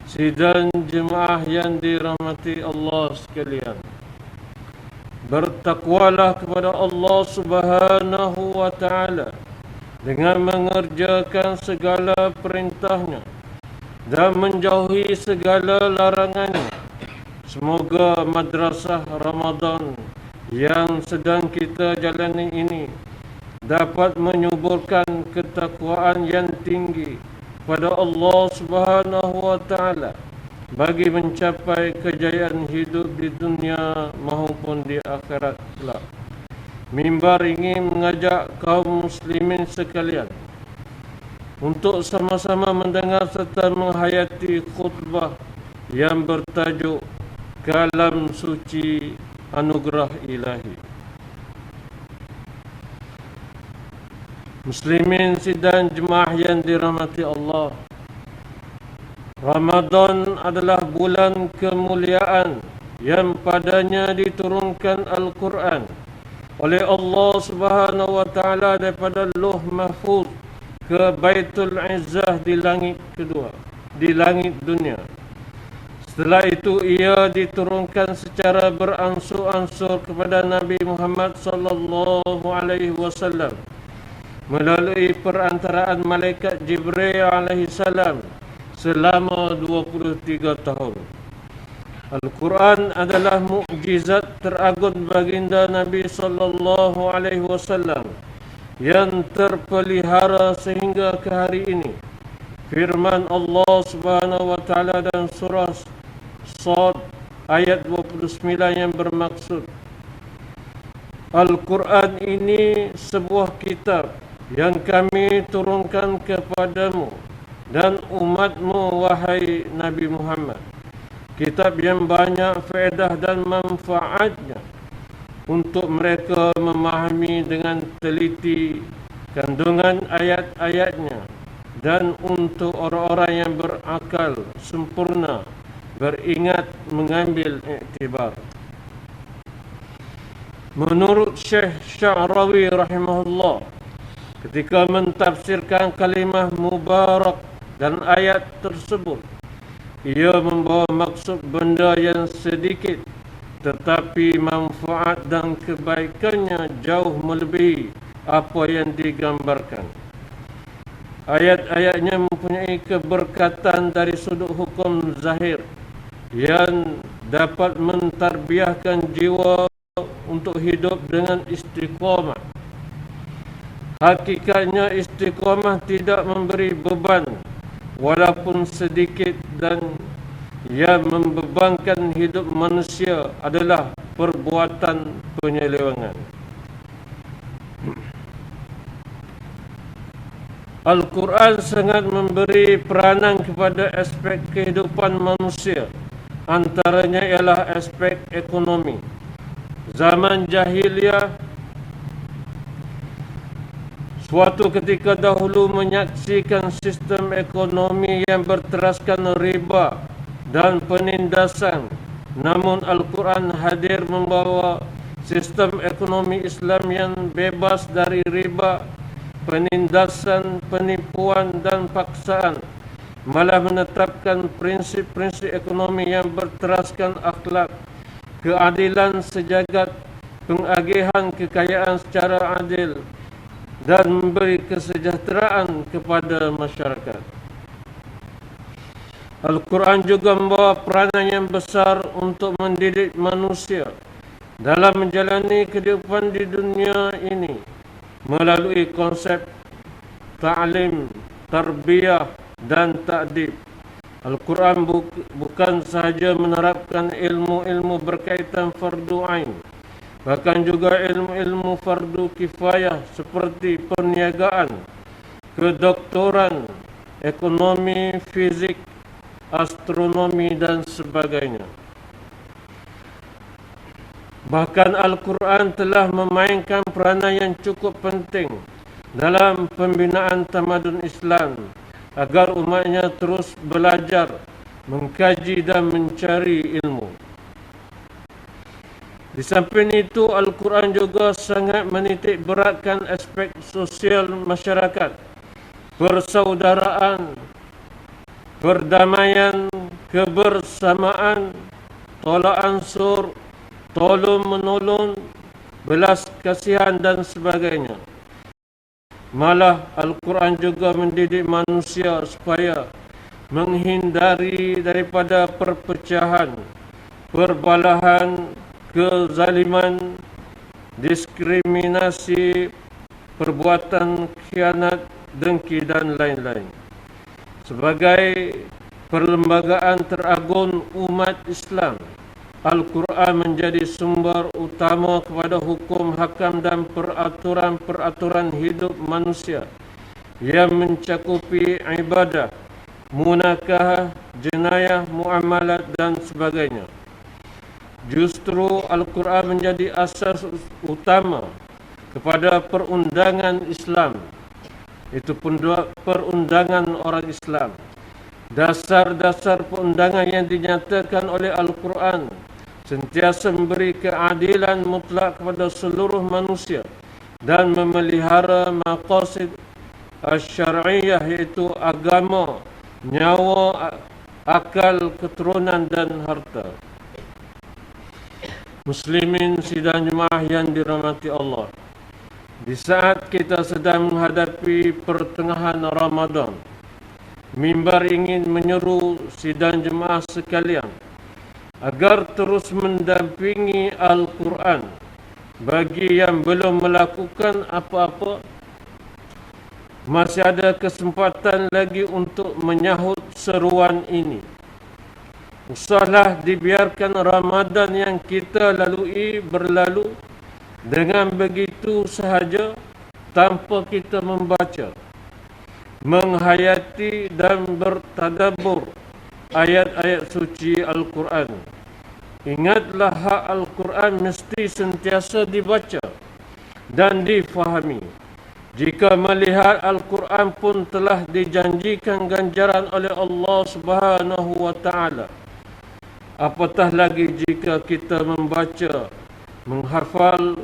Sidang jemaah yang dirahmati Allah sekalian, bertakwalah kepada Allah Subhanahu wa Ta'ala dengan mengerjakan segala perintahnya dan menjauhi segala larangannya. Semoga madrasah Ramadan yang sedang kita jalani ini dapat menyuburkan ketakwaan yang tinggi pada Allah Subhanahu wa Ta'ala bagi mencapai kejayaan hidup di dunia maupun di akhirat kelak. Mimbar ingin mengajak kaum muslimin sekalian untuk sama-sama mendengar serta menghayati khutbah yang bertajuk Kalam Suci Anugerah Ilahi. Muslimin sidang jemaah yang dirahmati Allah, Ramadan adalah bulan kemuliaan yang padanya diturunkan Al-Quran oleh Allah Subhanahu wa Ta'ala daripada Lauh Mahfuz ke Baitul Izzah di langit kedua, di langit dunia. Setelah itu ia diturunkan secara beransur-ansur kepada Nabi Muhammad sallallahu alaihi wasallam melalui perantaraan malaikat Jibril alaihi salam selama 23 tahun. Al-Quran adalah mukjizat teragung baginda Nabi sallallahu alaihi wasallam yang terpelihara sehingga ke hari ini. Firman Allah Subhanahu wa Ta'ala dan surah Shad ayat 29 yang bermaksud, Al-Quran ini sebuah kitab yang kami turunkan kepadamu dan umatmu, wahai Nabi Muhammad. Kitab yang banyak faedah dan manfaatnya untuk mereka memahami dengan teliti kandungan ayat-ayatnya, dan untuk orang-orang yang berakal sempurna beringat mengambil iktibar. Menurut Syekh Sya'rawi rahimahullah, ketika mentafsirkan kalimah mubarak dan ayat tersebut, ia membawa maksud benda yang sedikit tetapi manfaat dan kebaikannya jauh melebihi apa yang digambarkan. Ayat-ayatnya mempunyai keberkatan dari sudut hukum zahir yang dapat mentarbiahkan jiwa untuk hidup dengan istiqamah. Hakikatnya istiqamah tidak memberi beban walaupun sedikit, dan yang membebankan hidup manusia adalah perbuatan penyelewengan. Al-Quran sangat memberi peranan kepada aspek kehidupan manusia. Antaranya ialah aspek ekonomi. Zaman jahiliyah, suatu ketika dahulu menyaksikan sistem ekonomi yang berteraskan riba dan penindasan. Namun Al-Quran hadir membawa sistem ekonomi Islam yang bebas dari riba, penindasan, penipuan dan paksaan, malah menetapkan prinsip-prinsip ekonomi yang berteraskan akhlak, keadilan sejagat, pengagihan kekayaan secara adil, dan memberi kesejahteraan kepada masyarakat. Al-Quran juga membawa peranan yang besar untuk mendidik manusia dalam menjalani kehidupan di dunia ini melalui konsep ta'lim, tarbiyah dan ta'dib. Al-Quran bukan sahaja menerapkan ilmu-ilmu berkaitan fardu ain, bahkan juga ilmu-ilmu fardu kifayah seperti perniagaan, kedoktoran, ekonomi, fizik, astronomi dan sebagainya. Bahkan Al-Quran telah memainkan peranan yang cukup penting dalam pembinaan tamadun Islam agar umatnya terus belajar, mengkaji dan mencari ilmu. Di samping itu, Al-Quran juga sangat menitik beratkan aspek sosial masyarakat, persaudaraan, perdamaian, kebersamaan, tolak ansur, tolong menolong, belas kasihan dan sebagainya. Malah Al-Quran juga mendidik manusia supaya menghindari daripada perpecahan, perbalahan, kezaliman, diskriminasi, perbuatan khianat, dengki dan lain-lain. Sebagai perlembagaan teragung umat Islam, Al-Quran menjadi sumber utama kepada hukum hakam dan peraturan-peraturan hidup manusia yang mencakupi ibadah, munakahah, jenayah, muamalat dan sebagainya. Justru Al-Quran menjadi asas utama kepada perundangan Islam. Itu pun perundangan orang Islam. Dasar-dasar perundangan yang dinyatakan oleh Al-Quran sentiasa memberi keadilan mutlak kepada seluruh manusia dan memelihara maqasid asy-syar'iyyah, iaitu agama, nyawa, akal, keturunan dan harta. Muslimin sidang jemaah yang dirahmati Allah, di saat kita sedang menghadapi pertengahan Ramadan, mimbar ingin menyeru sidang jemaah sekalian agar terus mendampingi Al-Quran. Bagi yang belum melakukan apa-apa, masih ada kesempatan lagi untuk menyahut seruan ini. Usahlah dibiarkan Ramadan yang kita lalui berlalu dengan begitu sahaja tanpa kita membaca, menghayati dan bertadabbur ayat-ayat suci Al-Quran. Ingatlah, hak Al-Quran mesti sentiasa dibaca dan difahami. Jika melihat Al-Quran pun telah dijanjikan ganjaran oleh Allah Subhanahu wa Ta'ala, apatah lagi jika kita membaca, menghafal,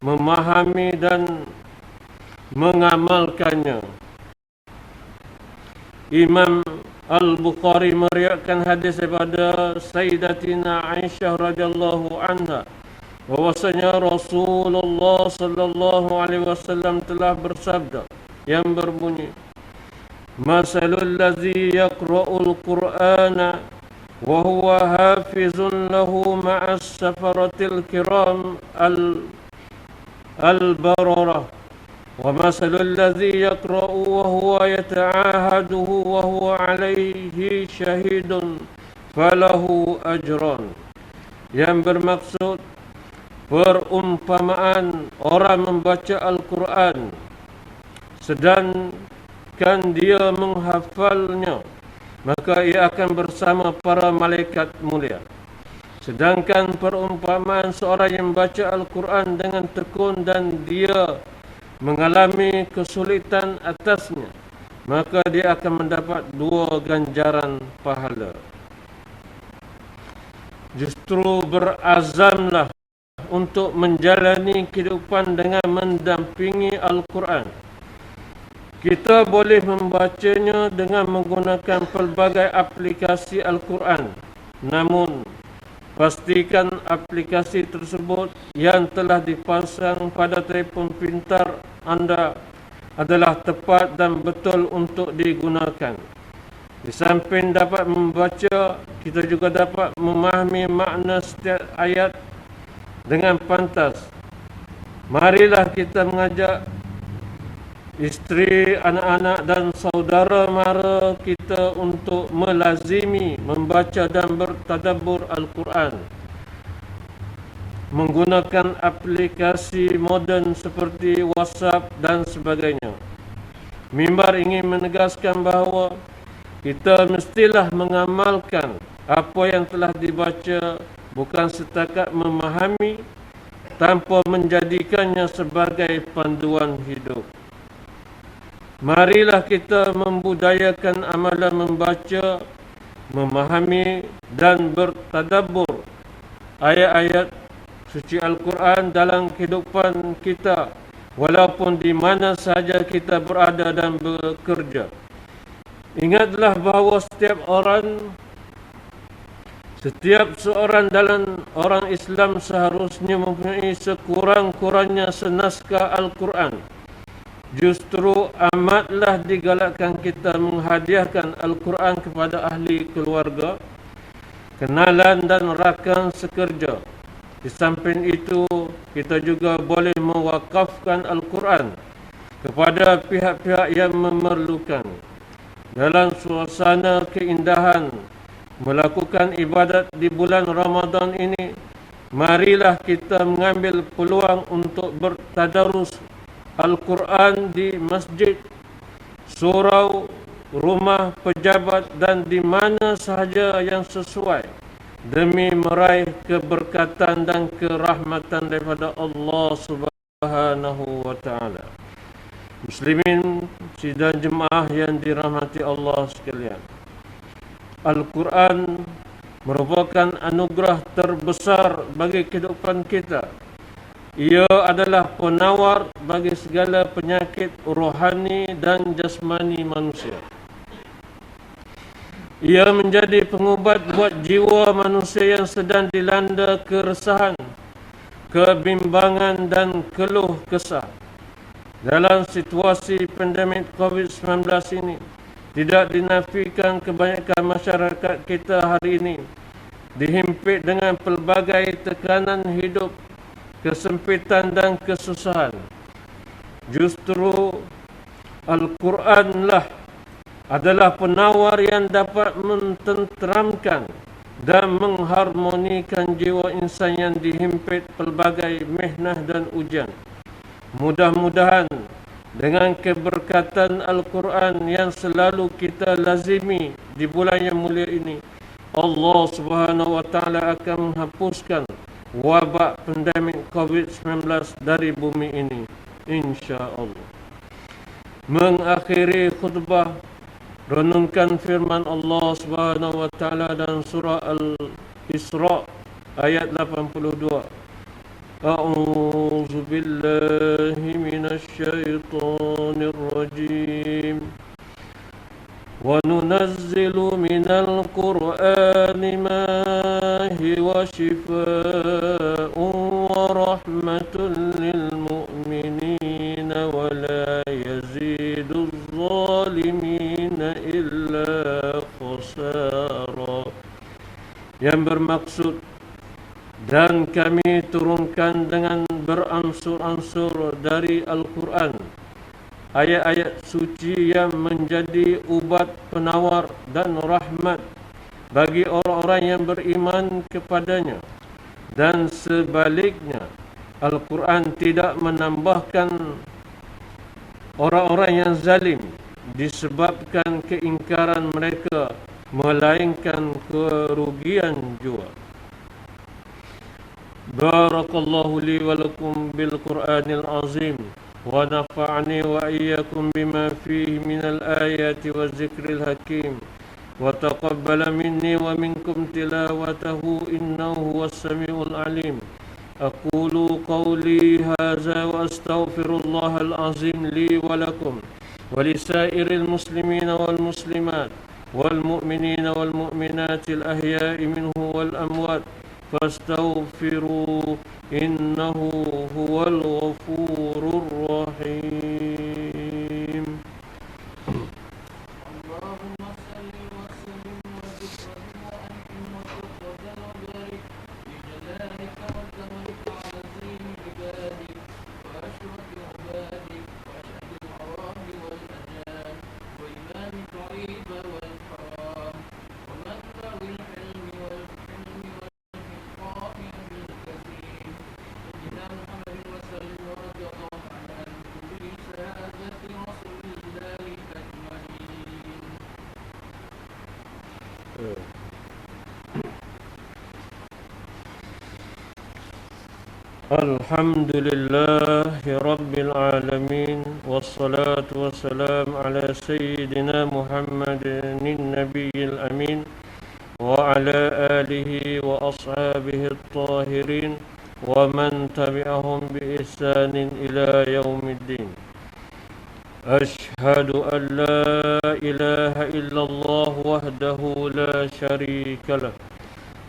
memahami dan mengamalkannya. Imam Al-Bukhari meriwayatkan hadis daripada Sayyidatina Aisyah radhiyallahu anha bahwasanya Rasulullah sallallahu alaihi wasallam telah bersabda yang berbunyi, "Masalul ladzi yaqra'ul Qur'ana wa huwa hafizun lahu ma'as safaratil kiram al-bararah. وَمَثَلُ الَّذِي يَقْرَأُ وَهُوَ يَتَعَاهَدُهُ وَهُوَ عَلَيْهِ شَهِيدٌ فَلَهُ أَجْرًا." Yang bermaksud perumpamaan orang membaca Al-Quran sedangkan dia menghafalnya, maka ia akan bersama para malaikat mulia. Sedangkan perumpamaan seorang yang membaca Al-Quran dengan tekun dan dia mengalami kesulitan atasnya, maka dia akan mendapat 2 ganjaran pahala. Justru berazamlah untuk menjalani kehidupan dengan mendampingi Al-Quran. Kita boleh membacanya dengan menggunakan pelbagai aplikasi Al-Quran, namun pastikan aplikasi tersebut yang telah dipasang pada telefon pintar anda adalah tepat dan betul untuk digunakan. Di samping dapat membaca, kita juga dapat memahami makna setiap ayat dengan pantas. Marilah kita mengajak isteri, anak-anak dan saudara mara kita untuk melazimi membaca dan bertadabbur Al-Quran menggunakan aplikasi moden seperti WhatsApp dan sebagainya. Mimbar ingin menegaskan bahawa kita mestilah mengamalkan apa yang telah dibaca, bukan setakat memahami tanpa menjadikannya sebagai panduan hidup. Marilah kita membudayakan amalan membaca, memahami dan bertadabbur ayat-ayat suci Al-Quran dalam kehidupan kita, walaupun di mana sahaja kita berada dan bekerja. Ingatlah bahawa setiap orang Setiap seorang dalam orang Islam seharusnya mempunyai sekurang-kurangnya senaskah Al-Quran. Justru amatlah digalakkan kita menghadiahkan Al-Quran kepada ahli keluarga, kenalan dan rakan sekerja. Di samping itu, kita juga boleh mewakafkan Al-Quran kepada pihak-pihak yang memerlukan. Dalam suasana keindahan melakukan ibadat di bulan Ramadan ini, marilah kita mengambil peluang untuk bertadarus Al-Quran di masjid, surau, rumah pejabat dan di mana sahaja yang sesuai, demi meraih keberkatan dan kerahmatan daripada Allah Subhanahu wa taala. Muslimin sidang jemaah yang dirahmati Allah sekalian, Al-Quran merupakan anugerah terbesar bagi kehidupan kita. Ia adalah penawar bagi segala penyakit rohani dan jasmani manusia. Ia menjadi pengubat buat jiwa manusia yang sedang dilanda keresahan, kebimbangan dan keluh kesah. Dalam situasi pandemik COVID-19 ini, tidak dinafikan kebanyakan masyarakat kita hari ini dihimpit dengan pelbagai tekanan hidup, kesempitan dan kesusahan. Justru Al-Quranlah adalah penawar yang dapat mententeramkan dan mengharmonikan jiwa insan yang dihimpit pelbagai mihnah dan ujian. Mudah-mudahan dengan keberkatan Al-Quran yang selalu kita lazimi di bulan yang mulia ini, Allah Subhanahu wa taala akan menghapuskan wabak pandemik COVID-19 dari bumi ini, insya-Allah. Mengakhiri khutbah, renungkan firman Allah Subhanahu wa taala dalam surah Al-Isra ayat 82. A'udzu billahi minasy syaithanir rajim. Wa nunazzilu minal Qur'ani ma huwa shifaa'un wa rahmatun lil mu'minina wa la yaziduz zalimina illa khasara. Yang bermaksud, dan kami turunkan dengan beransur-ansur dari Al-Quran ayat-ayat suci yang menjadi ubat penawar dan rahmat bagi orang-orang yang beriman kepadanya. Dan sebaliknya, Al-Quran tidak menambahkan orang-orang yang zalim disebabkan keingkaran mereka, melainkan kerugian jua. Barakallahu li wa lakum bil Qur'anil azim wa nafa'ani wa iyyakum bima fihi minal ayati wa zikril hakim wa taqabbala minni wa minkum tilawatahu innahu huwas samiul alim. Aqulu qawli hadza wa astaghfirullahal azim li wa lakum wa lisairil muslimina wal muslimat wal mu'minina wal mu'minatil ahya'i minhu wal amwat فاستغفروا إنه هو الغفور الرحيم. اللهم صل وسلم وبارك وأنعم وتفضل وبارك بجلالك وكرمك على زين عبادك وأشرف عبادك وأشهد الأرام والأجال وإمام الطريق والحرام ومنبع الحلم والحلم محمد وسلم ورضي الله عن كل سادة رسول الله أجمعين. الحمد لله رب العالمين والصلاة والسلام على سيدنا محمد النبي الأمين وعلى آله وأصحابه الطاهرين ومن تبعهم بإحسان إلى يوم الدين. أشهد أن لا إله إلا الله وحده لا شريك له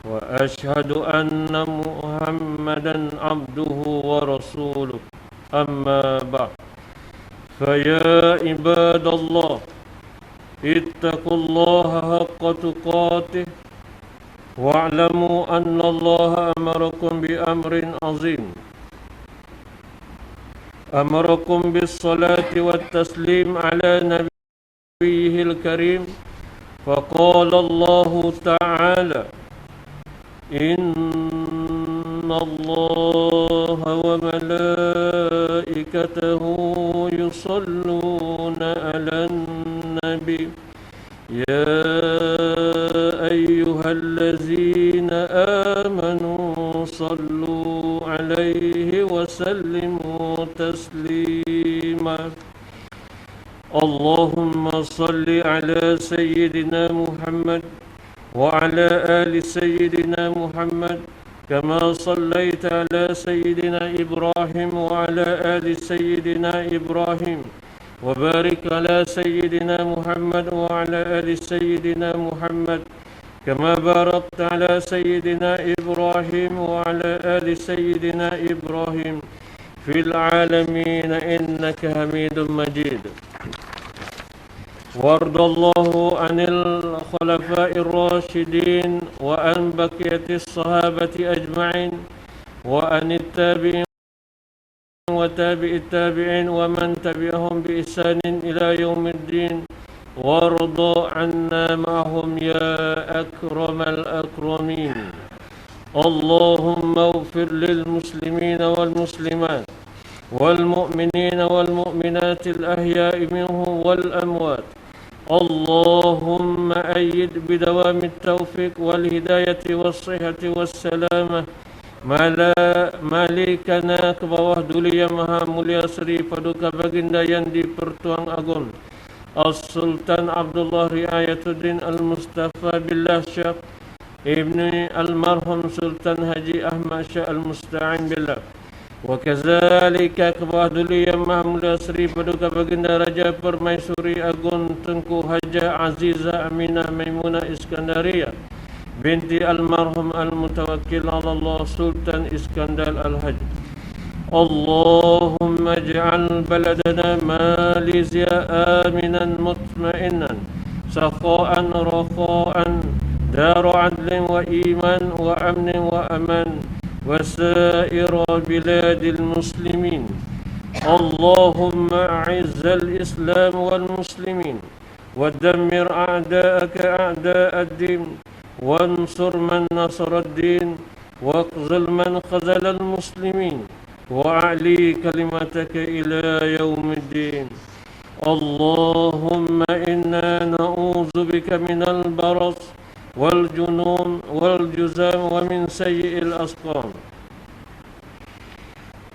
وأشهد أن محمدا عبده ورسوله أما بعد فيا عباد الله اتقوا الله حق تقاته واعلموا أن الله أمركم بأمر عظيم أمركم بالصلاة والتسليم على نبيه الكريم فقال الله تعالى إن الله وملائكته يصلون على النبي يا أيها الذين آمنوا صلوا عليه وسلموا تسليما اللهم صل على سيدنا محمد وعلى آل سيدنا محمد كما صليت على سيدنا إبراهيم وعلى آل سيدنا إبراهيم وبارك على سيدنا محمد وعلى آل سيدنا محمد كما باركت على سيدنا إبراهيم وعلى آل سيدنا إبراهيم في العالمين إنك حميد مجيد وارض الله عن الخلفاء الراشدين وعن بقية الصحابة أجمعين وعن التابعين وتابع التابعين ومن تبعهم بإحسان إلى يوم الدين وارض عنا معهم يا أكرم الأكرمين اللهم اغفر للمسلمين والمسلمات والمؤمنين والمؤمنات الأحياء منهم والأموات اللهم أيد بدوام التوفيق والهداية والصحة والسلامة Malikana ke bawah dulia maha mulia Seri Paduka Baginda yang di-Pertuan Agong As-Sultan Abdullah Riayatuddin Al-Mustafa Billah Syah Ibni Al-Marhum Sultan Haji Ahmad Syah Al-Musta'in Billah Wa kazalika ke bawah dulia maha mulia Seri Paduka Baginda Raja Permaisuri Agong Tengku Hajah Azizah Aminah Maimunah Iskandariyah binti almarhum al-mutawakkil ala Allah Sultan Iskandar al-Hajj Allahumma ij'al baladana Malaysia aminan mutmainan sakha'an rakha'an daru adlin wa iman wa amnin wa aman wa sa'ira biladil muslimin Allahumma a'izzal islam wal muslimin wa dammir a'da'aka a'da'ad din وانصر من نصر الدين واخذل من خذل المسلمين وأعلي كلمتك إلى يوم الدين اللهم إنا نعوذ بك من البرص والجنون والجذام ومن سيء الأسقام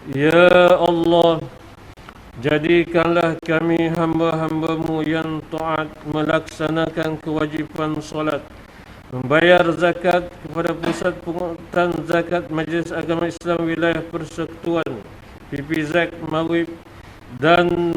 Ya Allah, jadikanlah kami hamba-hamba-Mu yang taat melaksanakan kewajipan solat, membayar zakat kepada Pusat Pungutan Zakat Majlis Agama Islam Wilayah Persekutuan PPZ Maghrib dan